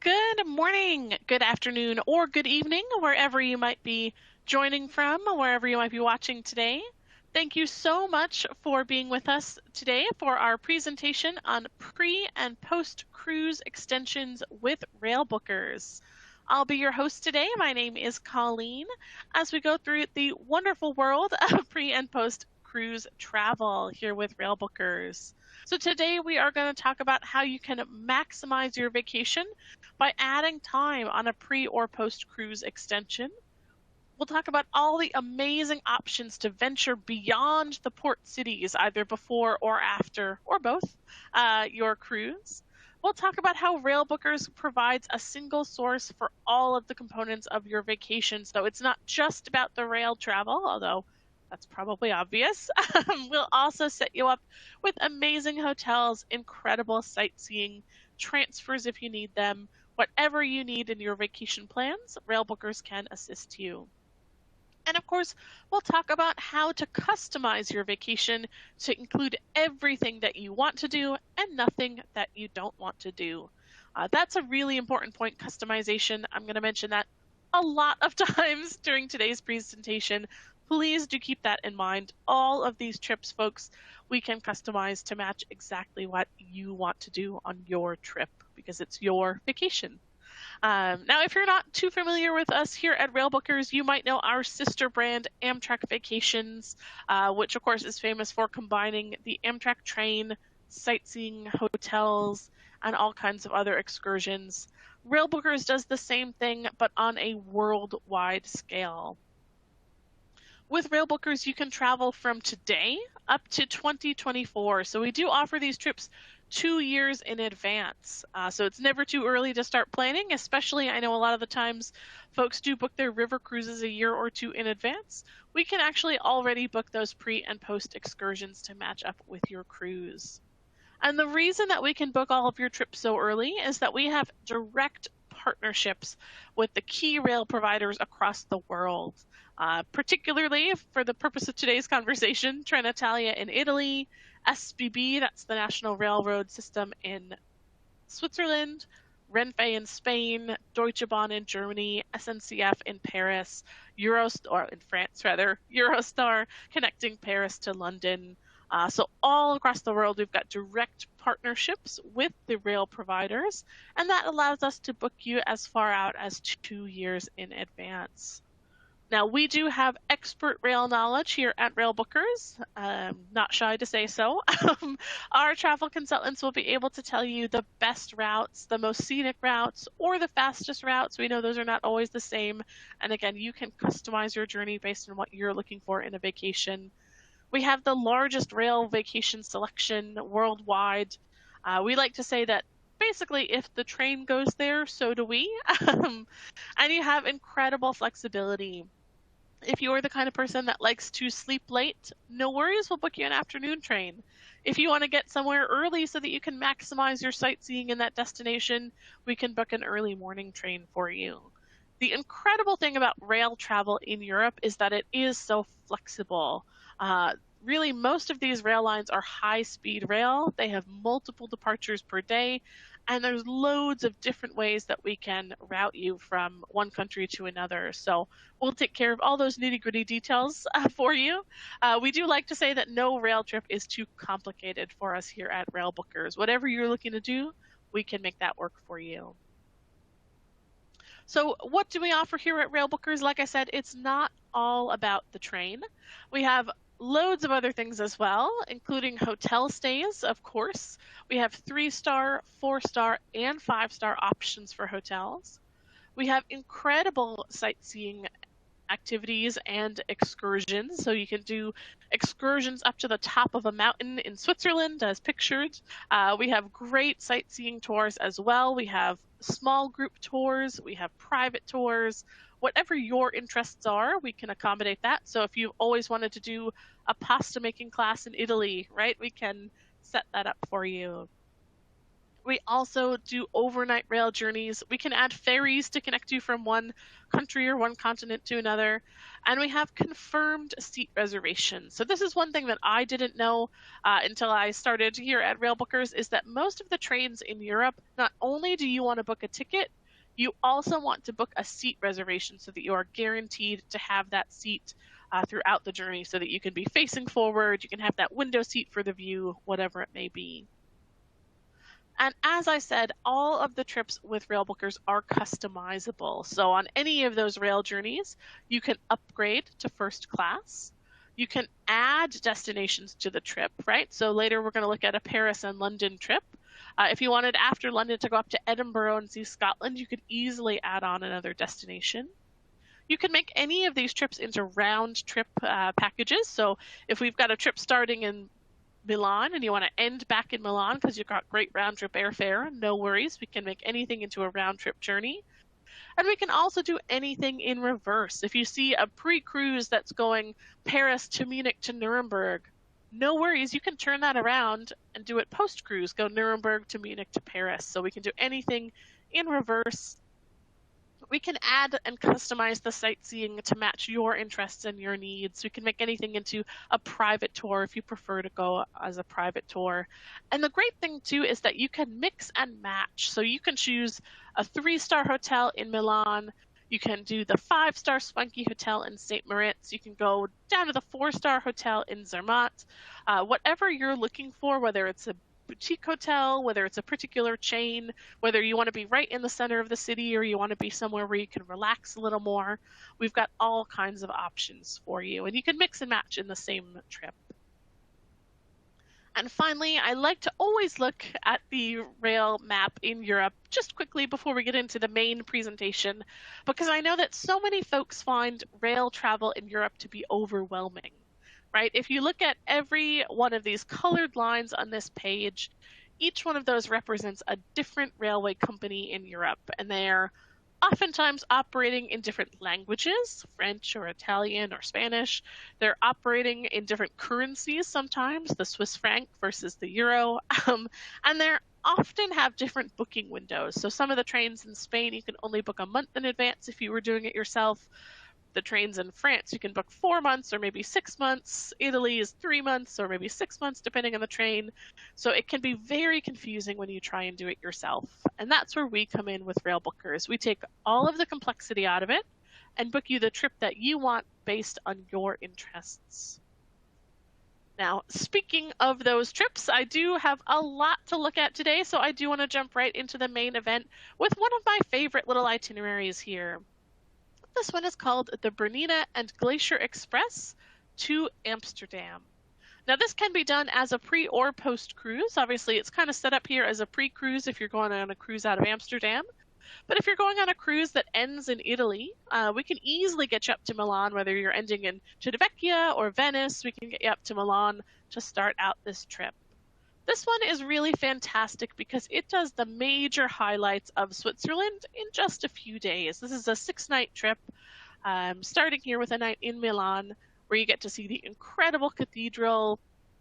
Good morning, good afternoon, or good evening, wherever you might be joining from, wherever you might be watching today. Thank you so much for being with us today for our presentation on pre- and post-cruise extensions with Railbookers. I'll be your host today. My name is Colleen as we go through the wonderful world of pre- and post-cruise travel here with Railbookers. So today we are going to talk about how you can maximize your vacation by adding time on a pre or post cruise extension. We'll talk about all the amazing options to venture beyond the port cities, either before or after, or both, your cruise. We'll talk about how Railbookers provides a single source for all of the components of your vacation. So it's not just about the rail travel, although that's probably obvious. We'll also set you up with amazing hotels, incredible sightseeing, transfers if you need them. Whatever you need in your vacation plans, Railbookers can assist you. And of course, we'll talk about how to customize your vacation to include everything that you want to do and nothing that you don't want to do. That's a really important point, customization. I'm going to mention that a lot of times during today's presentation. Please do keep that in mind. All of these trips, folks, we can customize to match exactly what you want to do on your trip because it's your vacation. Now, if you're not too familiar with us here at Railbookers, you might know our sister brand, Amtrak Vacations, which of course is famous for combining the Amtrak train, sightseeing, hotels, and all kinds of other excursions. Railbookers does the same thing, but on a worldwide scale. With Railbookers, you can travel from today up to 2024. So we do offer these trips 2 years in advance. So it's never too early to start planning, especially I know a lot of the times folks do book their river cruises a year or two in advance. We can actually already book those pre and post excursions to match up with your cruise. And the reason that we can book all of your trips so early is that we have direct partnerships with the key rail providers across the world. Particularly for the purpose of today's conversation, Trenitalia in Italy, SBB, that's the National Railroad System in Switzerland, Renfe in Spain, Deutsche Bahn in Germany, SNCF in Paris, Eurostar in France rather, Eurostar connecting Paris to London. So all across the world, we've got direct partnerships with the rail providers, and that allows us to book you as far out as 2 years in advance. Now, we do have expert rail knowledge here at Railbookers, not shy to say so. Our travel consultants will be able to tell you the best routes, the most scenic routes, or the fastest routes. We know those are not always the same. And again, you can customize your journey based on what you're looking for in a vacation. We have the largest rail vacation selection worldwide. We like to say that basically if the train goes there, so do we. And you have incredible flexibility. If you're the kind of person that likes to sleep late, no worries, we'll book you an afternoon train. If you want to get somewhere early so that you can maximize your sightseeing in that destination, we can book an early morning train for you. The incredible thing about rail travel in Europe is that it is so flexible. Really, most of these rail lines are high-speed rail. They have multiple departures per day, and there's loads of different ways that we can route you from one country to another. So we'll take care of all those nitty-gritty details for you. We do like to say that no rail trip is too complicated for us here at Railbookers. Whatever you're looking to do, we can make that work for you. So what do we offer here at Railbookers? Like I said, it's not all about the train. We have loads of other things as well, including hotel stays, of course. We have 3-star, 4-star, and 5-star options for hotels. We have incredible sightseeing activities and excursions. So you can do excursions up to the top of a mountain in Switzerland as pictured. We have great sightseeing tours as well. We have small group tours. We have private tours. Whatever your interests are, we can accommodate that. So if you've always wanted to do a pasta making class in Italy, right, we can set that up for you. We also do overnight rail journeys. We can add ferries to connect you from one country or one continent to another. And we have confirmed seat reservations. So this is one thing that I didn't know until I started here at Railbookers, is that most of the trains in Europe, not only do you want to book a ticket, you also want to book a seat reservation so that you are guaranteed to have that seat throughout the journey, so that you can be facing forward, you can have that window seat for the view, whatever it may be. And as I said, all of the trips with Railbookers are customizable. So on any of those rail journeys, you can upgrade to first class. You can add destinations to the trip, right? So later we're going to look at a Paris and London trip. If you wanted after London to go up to Edinburgh and see Scotland, you could easily add on another destination. You can make any of these trips into round trip packages. So if we've got a trip starting in Milan and you want to end back in Milan because you've got great round trip airfare, no worries. We can make anything into a round trip journey. And we can also do anything in reverse. If you see a pre-cruise that's going Paris to Munich to Nuremberg, no worries. You can turn that around and do it post-cruise, go Nuremberg to Munich to Paris. So we can do anything in reverse. We can add and customize the sightseeing to match your interests and your needs. We can make anything into a private tour if you prefer to go as a private tour. And the great thing too is that you can mix and match. So you can choose a 3-star hotel in Milan. You can do the 5-star Spunky Hotel in St. Moritz. You can go down to the 4-star hotel in Zermatt. Whatever you're looking for, whether it's a boutique hotel, whether it's a particular chain, whether you want to be right in the center of the city or you want to be somewhere where you can relax a little more, we've got all kinds of options for you. And you can mix and match in the same trip. And finally, I like to always look at the rail map in Europe just quickly before we get into the main presentation, because I know that so many folks find rail travel in Europe to be overwhelming, right? If you look at every one of these colored lines on this page, each one of those represents a different railway company in Europe, and they're oftentimes operating in different languages, French or Italian or Spanish. They're operating in different currencies sometimes, the Swiss franc versus the euro, and they often have different booking windows. So some of the trains in Spain, you can only book a month in advance if you were doing it yourself. The trains in France, you can book 4 months or maybe 6 months. Italy is 3 months or maybe 6 months, depending on the train. So it can be very confusing when you try and do it yourself. And that's where we come in with Railbookers. We take all of the complexity out of it and book you the trip that you want based on your interests. Now, speaking of those trips, I do have a lot to look at today, so I do want to jump right into the main event with one of my favorite little itineraries here. This one is called the BERNINA and GLACIER Express to Amsterdam. Now this can be done as a pre or post cruise. Obviously it's kind of set up here as a pre-cruise if you're going on a cruise out of Amsterdam. But if you're going on a cruise that ends in Italy, we can easily get you up to Milan, whether you're ending in Civitavecchia or Venice, we can get you up to Milan to start out this trip. This one is really fantastic because it does the major highlights of Switzerland in just a few days. This is a 6-night trip, starting here with a night in Milan, where you get to see the incredible cathedral.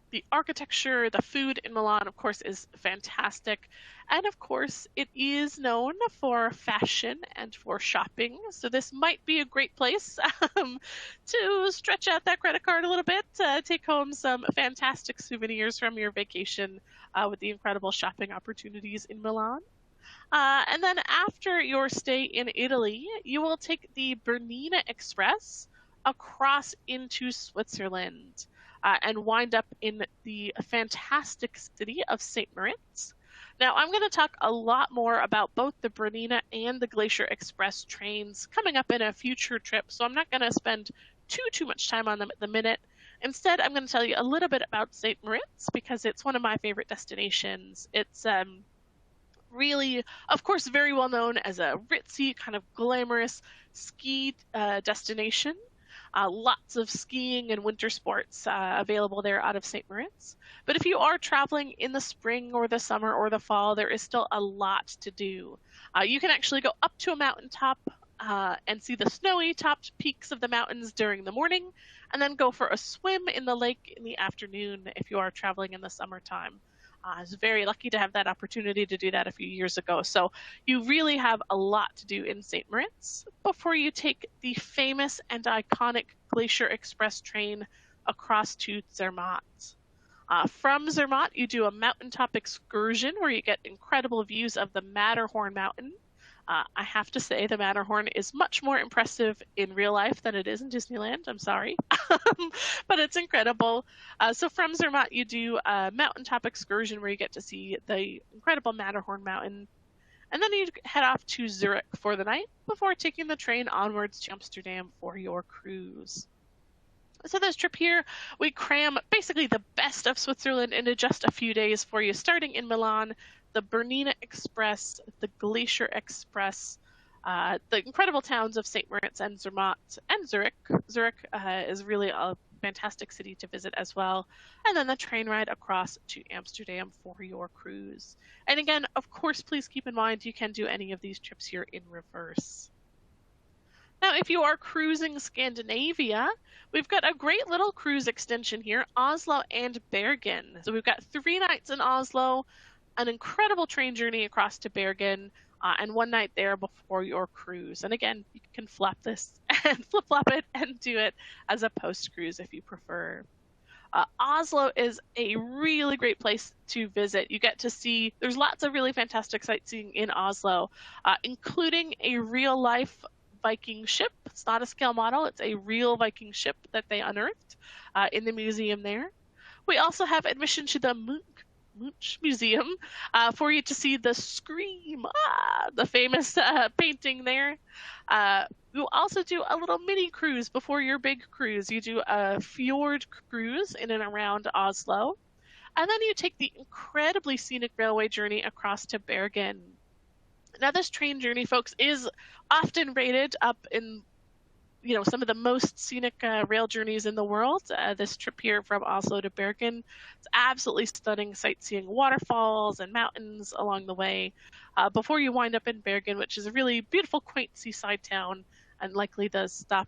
The architecture, the food in Milan, of course, is fantastic. And of course, it is known for fashion and for shopping. So this might be a great place to stretch out that credit card a little bit, take home some fantastic souvenirs from your vacation with the incredible shopping opportunities in Milan. And then after your stay in Italy, you will take the BERNINA Express across into Switzerland. And wind up in the fantastic city of St. Moritz. Now, I'm going to talk a lot more about both the BERNINA and the GLACIER Express trains coming up in a future trip, so I'm not going to spend too much time on them at the minute. Instead, I'm going to tell you a little bit about St. Moritz because it's one of my favorite destinations. It's really, of course, very well known as a ritzy, kind of glamorous ski destination. Lots of skiing and winter sports available there out of St. Moritz. But if you are traveling in the spring or the summer or the fall, there is still a lot to do. You can actually go up to a mountaintop and see the snowy topped peaks of the mountains during the morning, and then go for a swim in the lake in the afternoon if you are traveling in the summertime. I was very lucky to have that opportunity to do that a few years ago. So you really have a lot to do in St. Moritz before you take the famous and iconic Glacier Express train across to Zermatt. From Zermatt, you do a mountaintop excursion where you get incredible views of the Matterhorn mountain. I have to say the Matterhorn is much more impressive in real life than it is in Disneyland. I'm sorry, but it's incredible. So from Zermatt, you do a mountaintop excursion where you get to see the incredible Matterhorn mountain. And then you head off to Zurich for the night before taking the train onwards to Amsterdam for your cruise. So this trip here, we cram basically the best of Switzerland into just a few days for you, starting in Milan, the Bernina Express, the Glacier Express, the incredible towns of St. Moritz and Zermatt and Zurich. Zurich is really a fantastic city to visit as well. And then the train ride across to Amsterdam for your cruise. And again, of course, please keep in mind you can do any of these trips here in reverse. Now, if you are cruising Scandinavia, we've got a great little cruise extension here, Oslo and Bergen. So we've got 3 nights in Oslo, an incredible train journey across to Bergen, and 1 night there before your cruise. And again, you can flap this and flip-flop it and do it as a post-cruise if you prefer. Oslo is a really great place to visit. You get to see, there's lots of really fantastic sightseeing in Oslo, including a real-life Viking ship. It's not a scale model, it's a real Viking ship that they unearthed in the museum there. We also have admission to the Munch Museum for you to see the Scream, the famous painting there. You'll also do a little mini cruise before your big cruise. You do a fjord cruise in and around Oslo, and then you take the incredibly scenic railway journey across to Bergen. Now, this train journey, folks, is often rated up in, some of the most scenic rail journeys in the world. This trip here from Oslo to Bergen, it's absolutely stunning, sightseeing waterfalls and mountains along the way before you wind up in Bergen, which is a really beautiful, quaint seaside town and likely the stop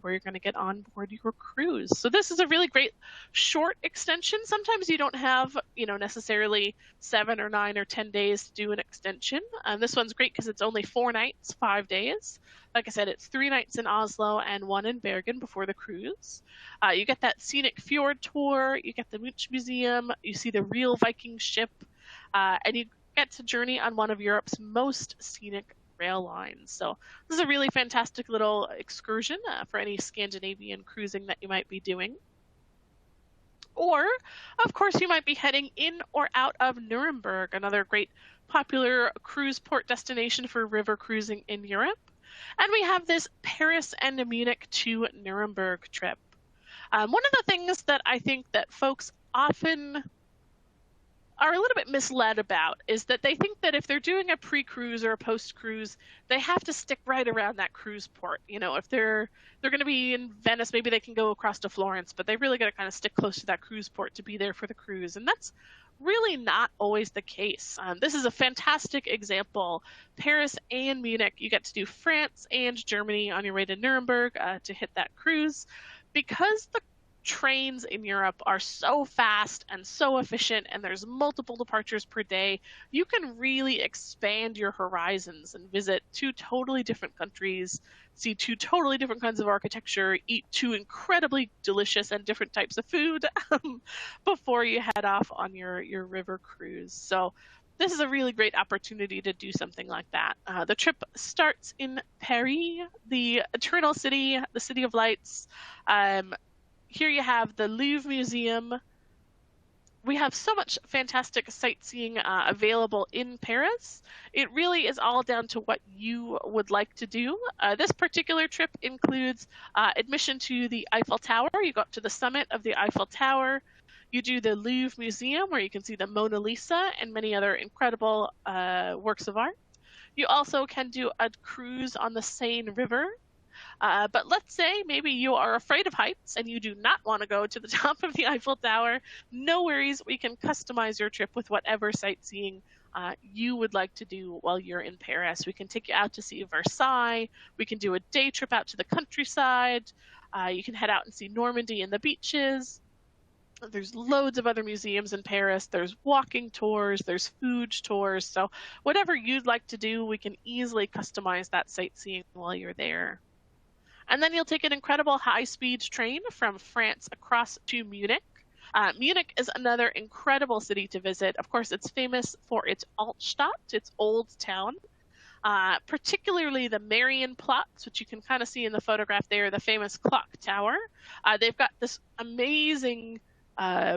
where you're going to get on board your cruise. So this is a really great short extension. Sometimes you don't have, necessarily 7 or 9 or 10 days to do an extension. This one's great because it's only 4 nights, 5 days. Like I said, it's 3 nights in Oslo and 1 in Bergen before the cruise. You get that scenic fjord tour, you get the Munch Museum, you see the real Viking ship, and you get to journey on one of Europe's most scenic rail lines. So this is a really fantastic little excursion for any Scandinavian cruising that you might be doing. Or, of course, you might be heading in or out of Nuremberg, another great popular cruise port destination for river cruising in Europe. And we have this Paris and Munich to Nuremberg trip. One of the things that I think that folks often are a little bit misled about is that they think that if they're doing a pre-cruise or a post-cruise, they have to stick right around that cruise port. If they're going to be in Venice, maybe they can go across to Florence, but they really got to kind of stick close to that cruise port to be there for the cruise. And that's really not always the case. This is a fantastic example. Paris and Munich, you get to do France and Germany on your way to Nuremberg to hit that cruise. Because the trains in Europe are so fast and so efficient and there's multiple departures per day, you can really expand your horizons and visit 2 totally different countries, see 2 totally different kinds of architecture, eat 2 incredibly delicious and different types of food before you head off on your river cruise. So this is a really great opportunity to do something like that. The trip starts in Paris, the Eternal City, the City of Lights. Here you have the Louvre Museum. We have so much fantastic sightseeing available in Paris. It really is all down to what you would like to do. This particular trip includes admission to the Eiffel Tower. You go up to the summit of the Eiffel Tower. You do the Louvre Museum, where you can see the Mona Lisa and many other incredible works of art. You also can do a cruise on the Seine River. But let's say maybe you are afraid of heights and you do not want to go to the top of the Eiffel Tower. No worries, we can customize your trip with whatever sightseeing you would like to do while you're in Paris. We can take you out to see Versailles. We can do a day trip out to the countryside. You can head out and see Normandy and the beaches. There's loads of other museums in Paris. There's walking tours, there's food tours. So whatever you'd like to do, we can easily customize that sightseeing while you're there. And then you'll take an incredible high-speed train from France across to Munich. Munich is another incredible city to visit. Of course, it's famous for its Altstadt, its old town, particularly the Marienplatz, which you can kind of see in the photograph there, the famous clock tower. They've got this amazing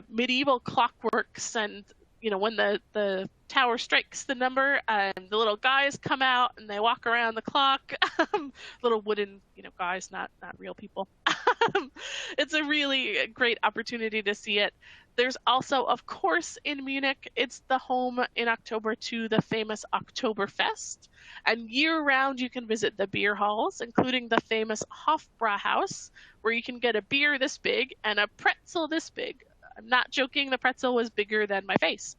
medieval clockworks, and when the tower strikes the number, the little guys come out and they walk around the clock. Little wooden, guys, not real people. It's a really great opportunity to see it. There's also, of course, in Munich, it's the home in October to the famous Oktoberfest. And year-round, you can visit the beer halls, including the famous Hofbrauhaus, where you can get a beer this big and a pretzel this big. I'm not joking, the pretzel was bigger than my face.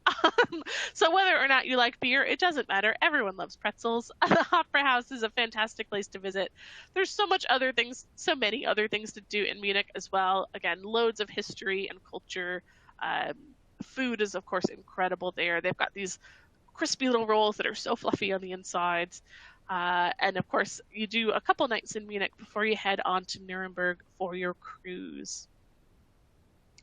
So whether or not you like beer, it doesn't matter. Everyone loves pretzels. The Hofbrauhaus is a fantastic place to visit. There's so many other things to do in Munich as well. Again, loads of history and culture. Food is, of course, incredible there. They've got these crispy little rolls that are so fluffy on the insides. And of course, you do a couple nights in Munich before you head on to Nuremberg for your cruise.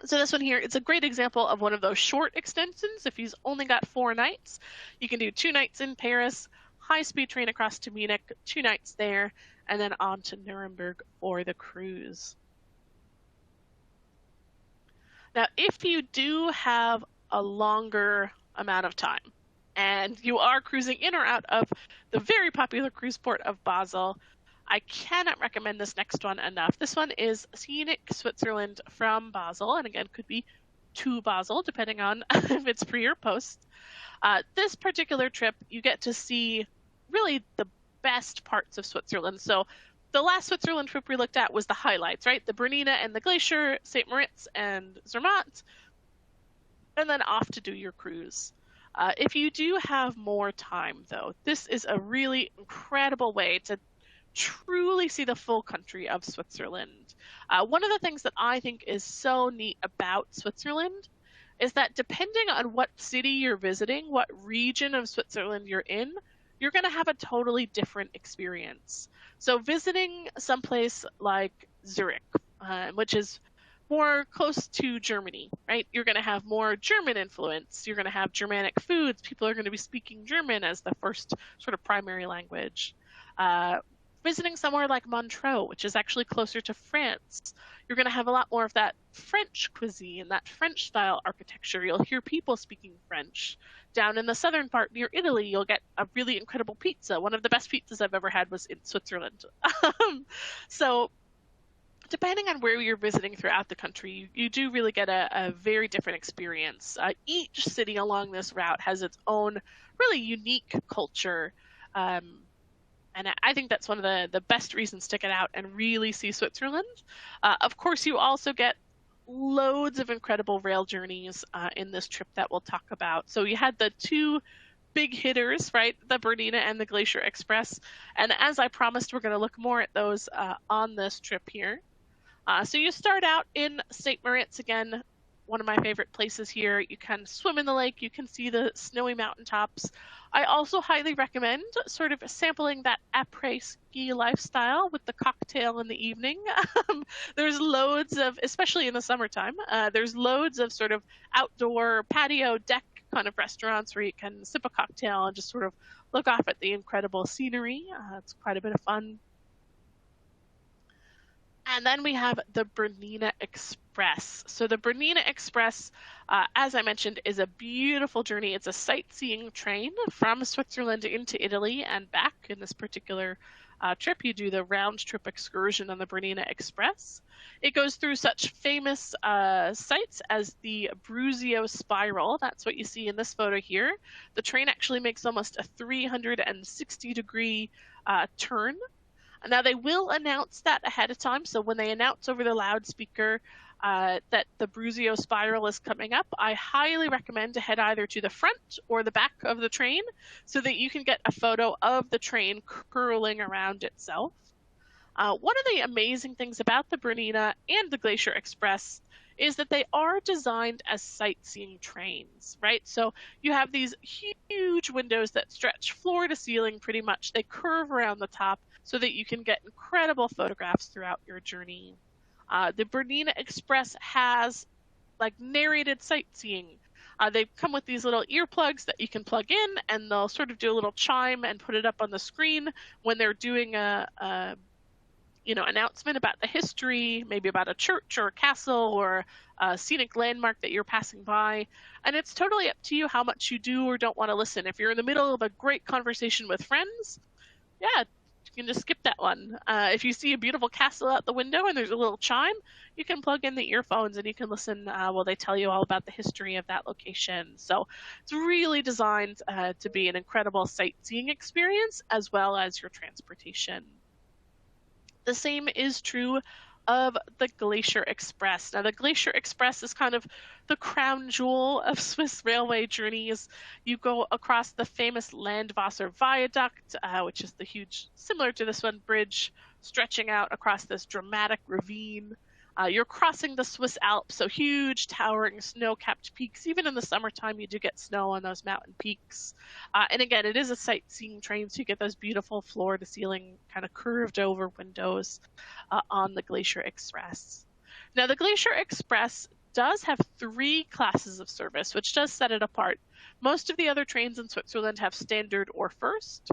So this one here, it's a great example of one of those short extensions. If you've only got 4 nights, you can do 2 nights in Paris, high-speed train across to Munich, 2 nights there, and then on to Nuremberg for the cruise. Now, if you do have a longer amount of time, and you are cruising in or out of the very popular cruise port of Basel, I cannot recommend this next one enough. This one is Scenic Switzerland from Basel, and again, could be to Basel, depending on if it's pre or post. This particular trip, you get to see really the best parts of Switzerland. So the last Switzerland trip we looked at was the highlights, right? The Bernina and the Glacier, St. Moritz and Zermatt, and then off to do your cruise. If you do have more time, though, this is a really incredible way to truly see the full country of Switzerland. One of the things that I think is so neat about Switzerland is that depending on what city you're visiting, what region of Switzerland you're in, you're going to have a totally different experience. So visiting someplace like Zurich, which is more close to Germany, right? You're going to have more German influence. You're going to have Germanic foods. People are going to be speaking German as the first sort of primary language. Visiting somewhere like Montreux, which is actually closer to France, you're going to have a lot more of that French cuisine, that French style architecture. You'll hear people speaking French. Down in the southern part near Italy, you'll get a really incredible pizza. One of the best pizzas I've ever had was in Switzerland. So depending on where you're visiting throughout the country, you do really get a very different experience. Each city along this route has its own really unique culture. And I think that's one of the best reasons to get out and really see Switzerland. Of course, you also get loads of incredible rail journeys in this trip that we'll talk about. So you had the 2 big hitters, right? The Bernina and the Glacier Express. And as I promised, we're going to look more at those on this trip here. So you start out in St. Moritz, again, one of my favorite places here. You can swim in the lake. You can see the snowy mountaintops. I also highly recommend sort of sampling that après-ski lifestyle with the cocktail in the evening. There's loads of, especially in the summertime, there's loads of sort of outdoor patio deck kind of restaurants where you can sip a cocktail and just sort of look off at the incredible scenery. It's quite a bit of fun. And then we have the Bernina Express. So the Bernina Express, as I mentioned, is a beautiful journey. It's a sightseeing train from Switzerland into Italy and back. In this particular trip, you do the round trip excursion on the Bernina Express. It goes through such famous sites as the Bruzio Spiral. That's what you see in this photo here. The train actually makes almost a 360-degree turn. Now, they will announce that ahead of time. So when they announce over the loudspeaker that the Bruzio Spiral is coming up, I highly recommend to head either to the front or the back of the train so that you can get a photo of the train curling around itself. One of the amazing things about the Bernina and the Glacier Express is that they are designed as sightseeing trains, right? So you have these huge windows that stretch floor to ceiling pretty much. They curve around the top so that you can get incredible photographs throughout your journey. The Bernina Express has like narrated sightseeing. They come with these little earplugs that you can plug in, and they'll sort of do a little chime and put it up on the screen when they're doing a announcement about the history, maybe about a church or a castle or a scenic landmark that you're passing by. And it's totally up to you how much you do or don't want to listen. If you're in the middle of a great conversation with friends, yeah, you can just skip that one. If you see a beautiful castle out the window and there's a little chime, you can plug in the earphones and you can listen while they tell you all about the history of that location. So it's really designed to be an incredible sightseeing experience as well as your transportation. The same is true of the Glacier Express. Now, the Glacier Express is kind of the crown jewel of Swiss railway journeys. You go across the famous Landwasser Viaduct, which is the huge, similar to this one, bridge stretching out across this dramatic ravine. You're crossing the Swiss Alps, so huge, towering, snow-capped peaks. Even in the summertime, you do get snow on those mountain peaks. And again, it is a sightseeing train, so you get those beautiful floor-to-ceiling, kind of curved-over windows on the Glacier Express. Now, the Glacier Express does have 3 classes of service, which does set it apart. Most of the other trains in Switzerland have standard or first.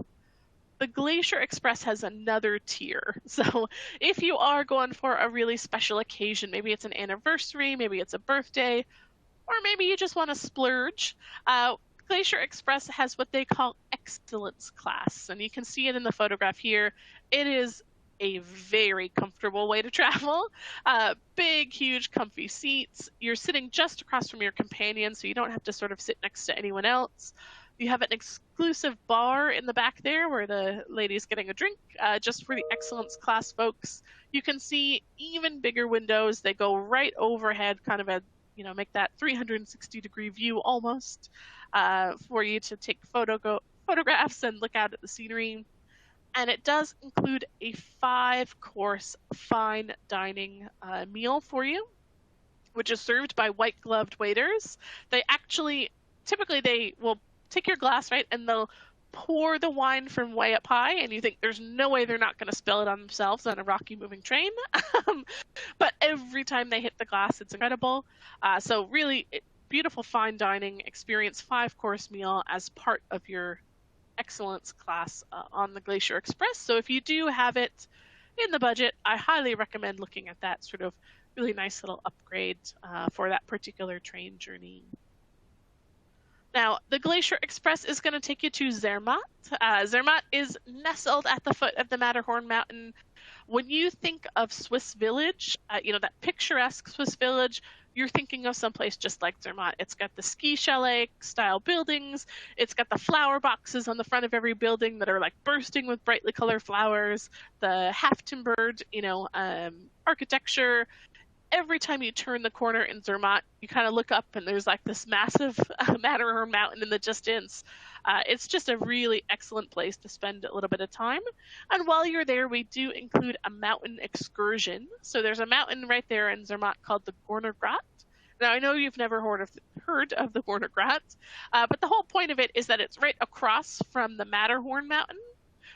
The Glacier Express has another tier. So if you are going for a really special occasion, maybe it's an anniversary, maybe it's a birthday, or maybe you just want to splurge, Glacier Express has what they call excellence class. And you can see it in the photograph here. It is a very comfortable way to travel. Big, huge, comfy seats. You're sitting just across from your companion, so you don't have to sort of sit next to anyone else. You have an exclusive bar in the back there where the lady's getting a drink, just for the excellence class folks. You can see even bigger windows. They go right overhead, kind of make that 360-degree view almost, for you to take photographs and look out at the scenery. And it does include a 5-course fine dining meal for you, which is served by white-gloved waiters. Typically they will take your glass, right, and they'll pour the wine from way up high, and you think there's no way they're not going to spill it on themselves on a rocky moving train. But every time they hit the glass, it's incredible. So really beautiful fine dining experience, 5-course meal as part of your excellence class on the Glacier Express. So if you do have it in the budget, I highly recommend looking at that sort of really nice little upgrade for that particular train journey. Now, the Glacier Express is going to take you to Zermatt. Zermatt is nestled at the foot of the Matterhorn mountain. When you think of Swiss village, that picturesque Swiss village, you're thinking of someplace just like Zermatt. It's got the ski chalet style buildings. It's got the flower boxes on the front of every building that are like bursting with brightly colored flowers, the half-timbered, architecture. Every time you turn the corner in Zermatt, you kind of look up and there's like this massive Matterhorn mountain in the distance. It's just a really excellent place to spend a little bit of time. And while you're there, we do include a mountain excursion. So there's a mountain right there in Zermatt called the Gornergrat. Now, I know you've never heard of the Gornergrat, but the whole point of it is that it's right across from the Matterhorn mountain.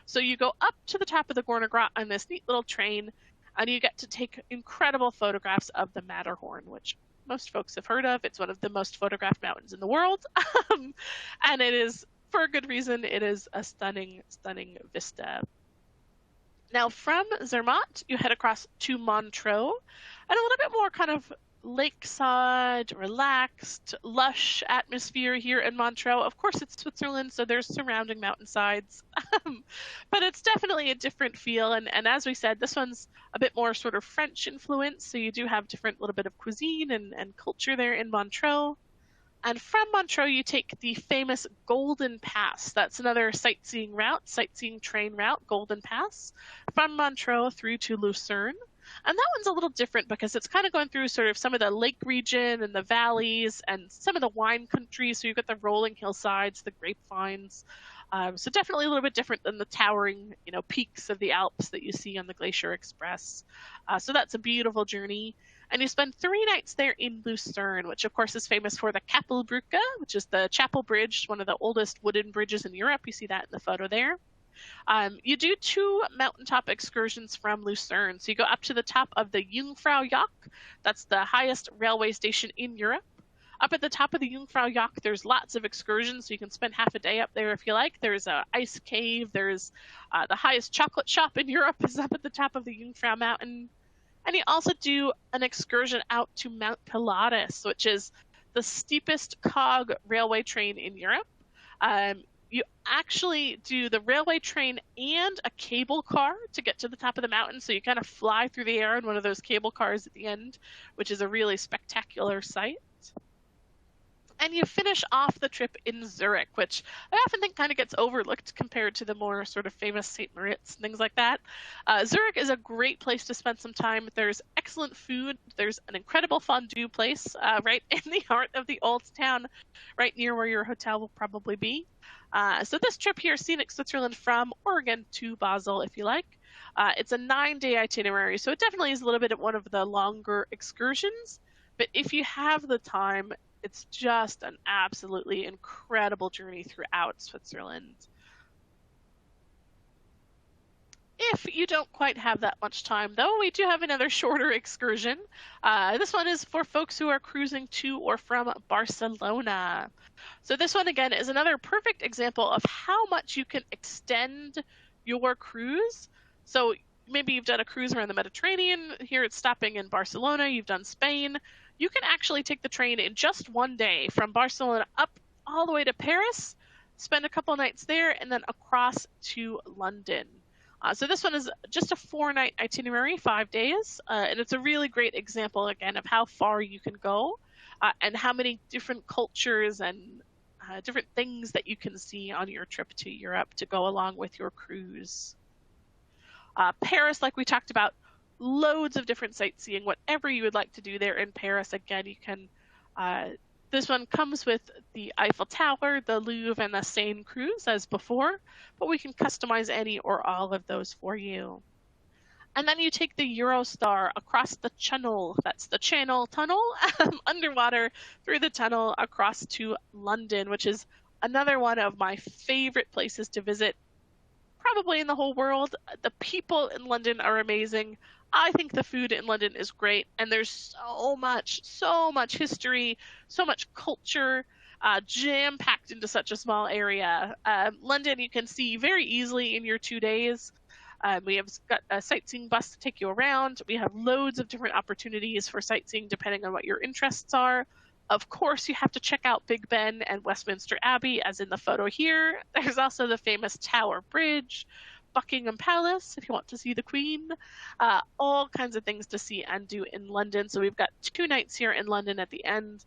So you go up to the top of the Gornergrat on this neat little train, and you get to take incredible photographs of the Matterhorn, which most folks have heard of. It's one of the most photographed mountains in the world. And it is, for a good reason, it is a stunning, stunning vista. Now, from Zermatt, you head across to Montreux, and a little bit more kind of lakeside, relaxed, lush atmosphere here in Montreux. Of course, it's Switzerland, so there's surrounding mountainsides, but it's definitely a different feel. And as we said, this one's a bit more sort of French influence, so you do have different little bit of cuisine and culture there in Montreux. And from Montreux, you take the famous Golden Pass. That's another sightseeing train route, Golden Pass, from Montreux through to Lucerne. And that one's a little different because it's kind of going through sort of some of the lake region and the valleys and some of the wine country. So you've got the rolling hillsides, the grapevines. So definitely a little bit different than the towering, peaks of the Alps that you see on the Glacier Express. So that's a beautiful journey. And you spend 3 nights there in Lucerne, which of course is famous for the Kapellbrücke, which is the chapel bridge, one of the oldest wooden bridges in Europe. You see that in the photo there. You do 2 mountaintop excursions from Lucerne. So you go up to the top of the Jungfraujoch. That's the highest railway station in Europe. Up at the top of the Jungfraujoch, there's lots of excursions, so you can spend half a day up there if you like. There's an ice cave. There's the highest chocolate shop in Europe is up at the top of the Jungfrau Mountain. And you also do an excursion out to Mount Pilatus, which is the steepest cog railway train in Europe. You actually do the railway train and a cable car to get to the top of the mountain. So you kind of fly through the air in one of those cable cars at the end, which is a really spectacular sight. And you finish off the trip in Zurich, which I often think kind of gets overlooked compared to the more sort of famous St. Moritz and things like that. Zurich is a great place to spend some time. There's excellent food. There's an incredible fondue place right in the heart of the old town, right near where your hotel will probably be. So this trip here, Scenic Switzerland from Oregon to Basel, if you like. It's a 9-day itinerary, so it definitely is a little bit of one of the longer excursions. But if you have the time, it's just an absolutely incredible journey throughout Switzerland. If you don't quite have that much time, though, we do have another shorter excursion. This one is for folks who are cruising to or from Barcelona. So this one, again, is another perfect example of how much you can extend your cruise. So maybe you've done a cruise around the Mediterranean. Here it's stopping in Barcelona. You've done Spain. You can actually take the train in just one day from Barcelona up all the way to Paris, spend a couple nights there, and then across to London. So this one is just a 4-night itinerary, 5 days, and it's a really great example, again, of how far you can go and how many different cultures and different things that you can see on your trip to Europe to go along with your cruise. Paris, like we talked about, loads of different sightseeing, whatever you would like to do there in Paris. Again, you can, this one comes with the Eiffel Tower, the Louvre, and the Seine cruise as before, but we can customize any or all of those for you. And then you take the Eurostar across the Channel, that's the Channel Tunnel, underwater through the tunnel across to London, which is another one of my favorite places to visit, probably in the whole world. The people in London are amazing. I think the food in London is great, and there's so much history, so much culture, jam-packed into such a small area. London you can see very easily in your 2 days. We have got a sightseeing bus to take you around. We have loads of different opportunities for sightseeing depending on what your interests are. Of course, you have to check out Big Ben and Westminster Abbey, as in the photo here. There's also the famous Tower Bridge, Buckingham Palace, if you want to see the Queen, all kinds of things to see and do in London. So we've got 2 nights here in London at the end.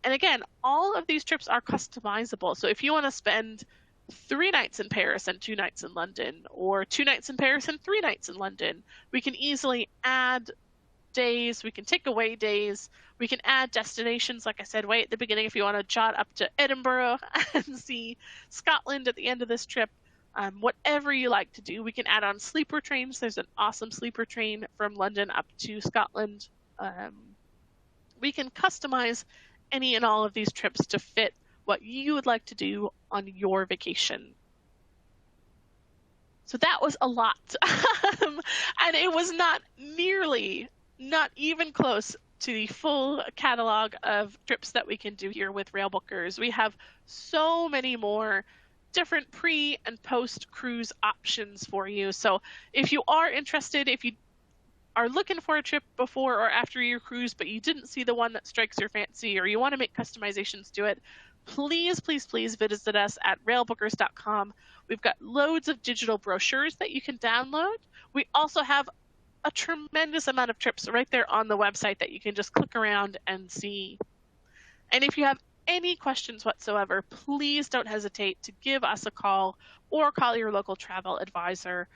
And again, all of these trips are customizable. So if you want to spend 3 nights in Paris and 2 nights in London, or 2 nights in Paris and 3 nights in London, we can easily add days, we can take away days, we can add destinations, like I said, way at the beginning, if you want to jot up to Edinburgh and see Scotland at the end of this trip. Whatever you like to do. We can add on sleeper trains. There's an awesome sleeper train from London up to Scotland. We can customize any and all of these trips to fit what you would like to do on your vacation. So that was a lot. And it was not even close to the full catalog of trips that we can do here with Railbookers. We have so many more different pre and post cruise options for you. So if you are interested, if you are looking for a trip before or after your cruise, but you didn't see the one that strikes your fancy, or you want to make customizations to it, please visit us at railbookers.com. We've got loads of digital brochures that you can download. We also have a tremendous amount of trips right there on the website that you can just click around and see. And if you have any questions whatsoever, please don't hesitate to give us a call or call your local travel advisor.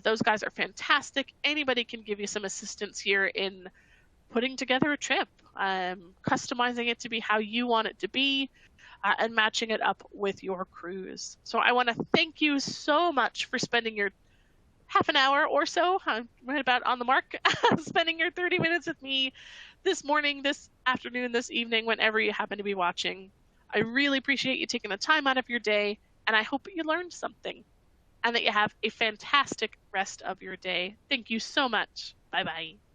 Those guys are fantastic. Anybody can give you some assistance here in putting together a trip, customizing it to be how you want it to be, and matching it up with your cruise. So I want to thank you so much for spending your half an hour or so. I'm right about on the mark, spending your 30 minutes with me this morning, this afternoon, this evening, whenever you happen to be watching. I really appreciate you taking the time out of your day, and I hope that you learned something and that you have a fantastic rest of your day. Thank you so much. Bye-bye.